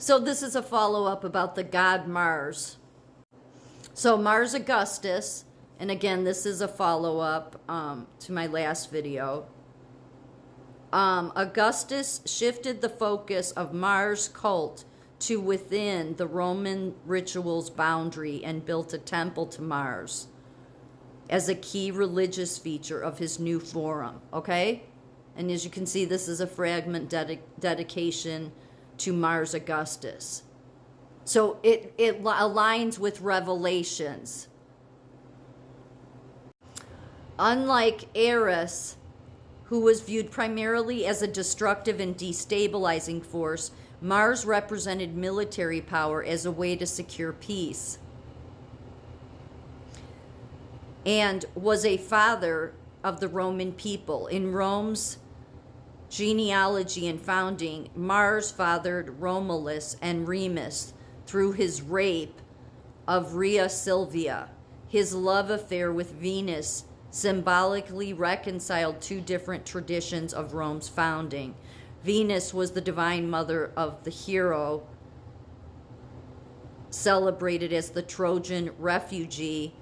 So this is a follow-up about the god Mars. So Mars Augustus, and again, this is a follow-up to my last video. Augustus shifted the focus of Mars cult to within the Roman rituals boundary and built a temple to Mars as a key religious feature of his new forum, okay? And as you can see, this is a fragment dedication to Mars Augustus. So it aligns with Revelations. Unlike Eris, who was viewed primarily as a destructive and destabilizing force, Mars represented military power as a way to secure peace, and was a father of the Roman people. In Rome's genealogy and founding, Mars fathered Romulus and Remus through his rape of Rhea Silvia. His love affair with Venus symbolically reconciled two different traditions of Rome's founding. Venus was the divine mother of the hero, celebrated as the Trojan refugee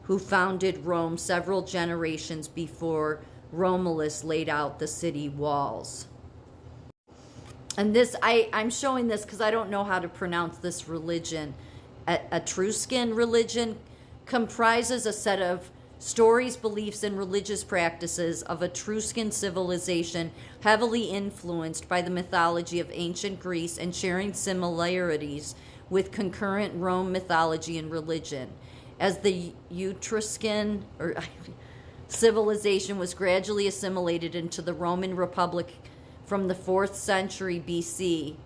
who founded Rome several generations before Romulus laid out the city walls. And this, I'm showing this because I don't know how to pronounce this religion. Etruscan religion comprises a set of stories, beliefs, and religious practices of Etruscan civilization, heavily influenced by the mythology of ancient Greece and sharing similarities with concurrent Rome mythology and religion. As the Etruscan civilization was gradually assimilated into the Roman Republic from the 4th century BC,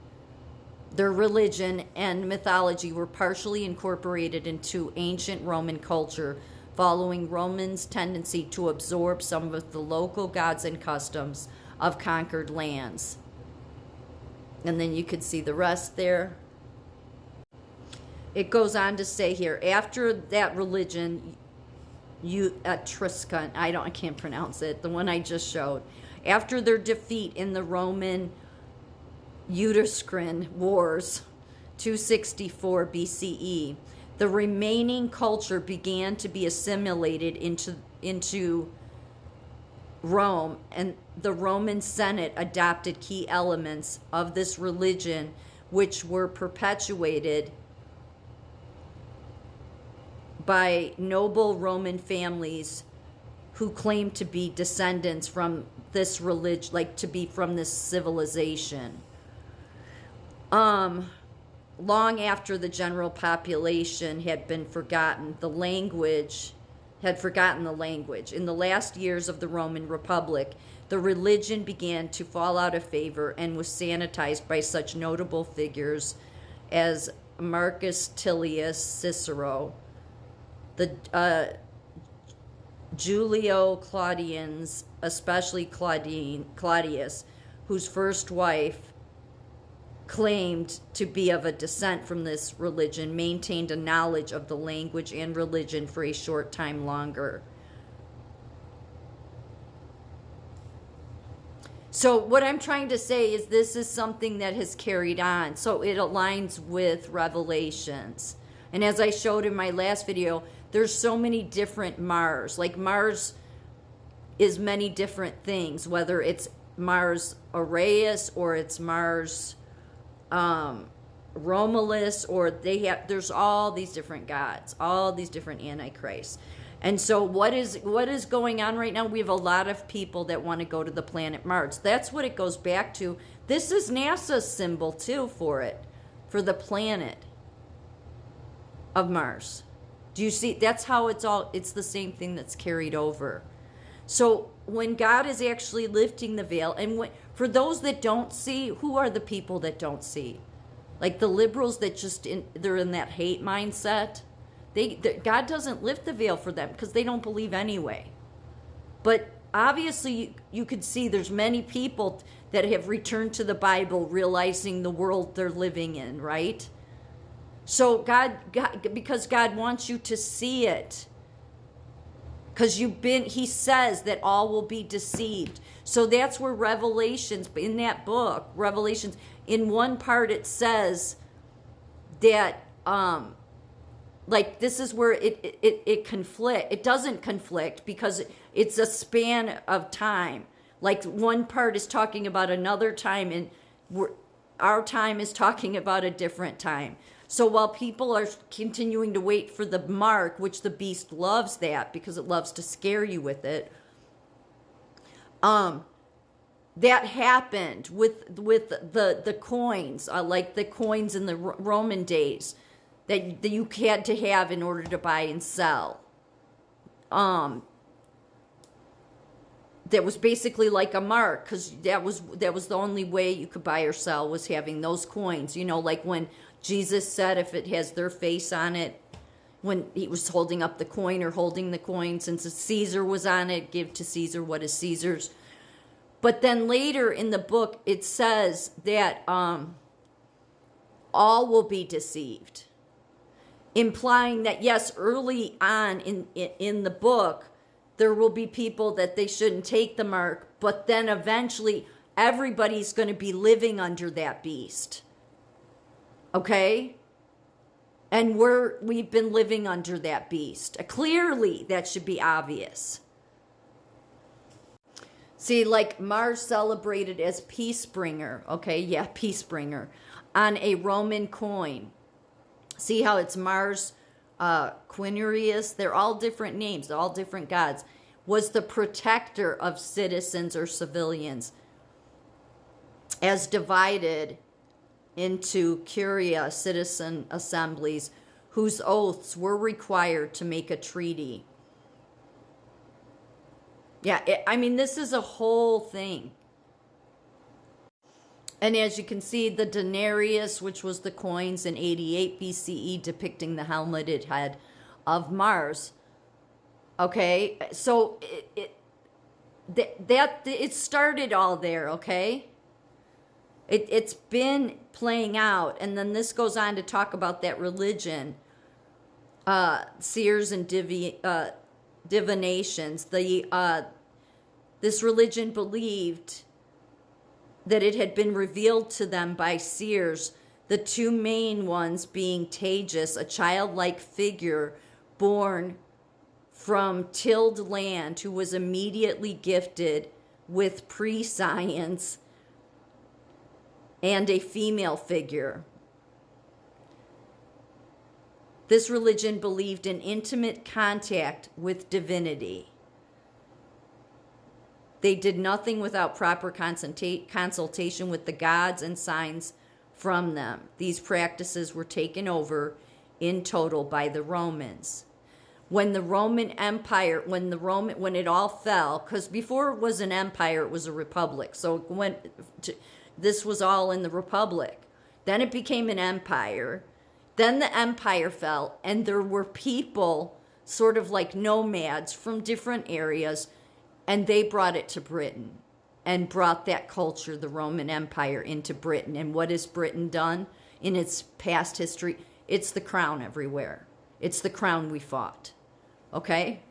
their religion and mythology were partially incorporated into ancient Roman culture, following Romans' tendency to absorb some of the local gods and customs of conquered lands. And then you could see the rest there. It goes on to say here, after that religion, Etruscan, I can't pronounce it, the one I just showed. After their defeat in the Roman Etruscan Wars, 264 BCE, the remaining culture began to be assimilated into Rome, and the Roman Senate adopted key elements of this religion, which were perpetuated by noble Roman families who claimed to be descendants from this religion, like to be from this civilization. Long after the general population had been forgotten, had forgotten the language. In the last years of the Roman Republic, the religion began to fall out of favor and was sanitized by such notable figures as Marcus Tullius Cicero, the Julio Claudians, especially Claudius, whose first wife claimed to be of a descent from this religion, maintained a knowledge of the language and religion for a short time longer. So what I'm trying to say is this is something that has carried on. So it aligns with Revelations. And as I showed in my last video, there's so many different Mars. Like Mars is many different things, whether it's Mars Aureus or it's Mars Romulus, or there's all these different gods, all these different antichrists. And so what is going on right now? We have a lot of people that want to go to the planet Mars. That's what it goes back to. This is NASA's symbol too for it, for the planet of Mars. Do you see? That's how it's the same thing that's carried over. So when God is actually lifting the veil, and for those that don't see, who are the people that don't see? Like the liberals that they're in that hate mindset. God doesn't lift the veil for them because they don't believe anyway. But obviously you could see there's many people that have returned to the Bible realizing the world they're living in, right? So because God wants you to see it. Because he says that all will be deceived. So that's where Revelations, in that book, Revelations, in one part it says that like this is where it conflict. It doesn't conflict because it's a span of time. Like one part is talking about another time, and our time is talking about a different time. So while people are continuing to wait for the mark, which the beast loves that because it loves to scare you with it, that happened with the coins, like the coins in the Roman days that you had to have in order to buy and sell. That was basically like a mark, because that was the only way you could buy or sell, was having those coins. You know, like when Jesus said if it has their face on it, when he was holding up the coin or holding the coin, since Caesar was on it, give to Caesar what is Caesar's. But then later in the book, it says that all will be deceived, implying that yes, early on in the book, there will be people that they shouldn't take the mark, but then eventually everybody's going to be living under that beast. Okay? And we've been living under that beast. Clearly, that should be obvious. See, like Mars celebrated as peace bringer. Okay, yeah, peace bringer. On a Roman coin. See how it's Mars Quirinius? They're all different names. They're all different gods. Was the protector of citizens or civilians, as divided into curia, citizen assemblies, whose oaths were required to make a treaty. Yeah, I mean, this is a whole thing. And as you can see, the denarius, which was the coins in 88 BCE, depicting the helmeted head of Mars. Okay, so it started all there, okay? It's been playing out, and then this goes on to talk about that religion, seers and divinations. This religion believed that it had been revealed to them by seers, the two main ones being Tagus, a childlike figure born from tilled land, who was immediately gifted with prescience, and a female figure. This religion believed in intimate contact with divinity. They did nothing without proper consultation with the gods and signs from them. These practices were taken over in total by the Romans. When the Roman Empire, when it all fell, because before it was an empire, it was a republic. So this was all in the republic. Then it became an empire. Then the empire fell, and there were people, sort of like nomads from different areas, and they brought it to Britain and brought that culture, the Roman Empire, into Britain. And what has Britain done in its past history? It's the crown everywhere. It's the crown we fought. Okay?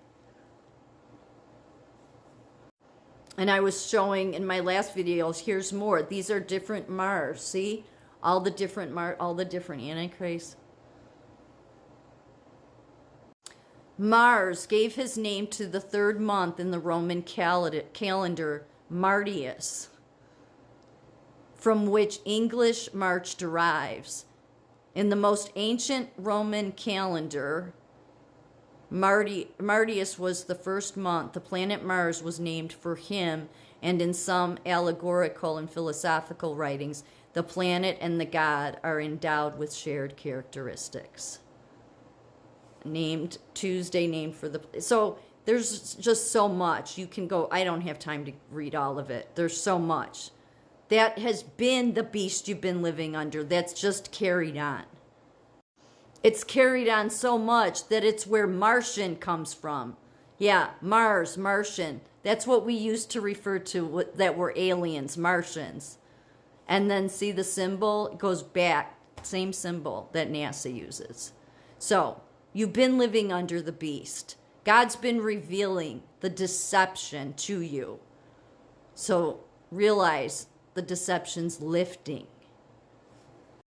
And I was showing in my last videos, here's more. These are different Mars. See? All the different Antichrists. Mars gave his name to the third month in the Roman calendar, Martius, from which English March derives. In the most ancient Roman calendar, Martius was the first month. The planet Mars was named for him, and in some allegorical and philosophical writings, the planet and the god are endowed with shared characteristics. Named Tuesday, named for the... So there's just so much. You can go... I don't have time to read all of it. There's so much. That has been the beast you've been living under. That's just carried on. It's carried on so much that it's where Martian comes from. Yeah, Mars, Martian. That's what we used to refer to that were aliens, Martians. And then see the symbol? It goes back. Same symbol that NASA uses. So, you've been living under the beast. God's been revealing the deception to you. So, realize the deception's lifting.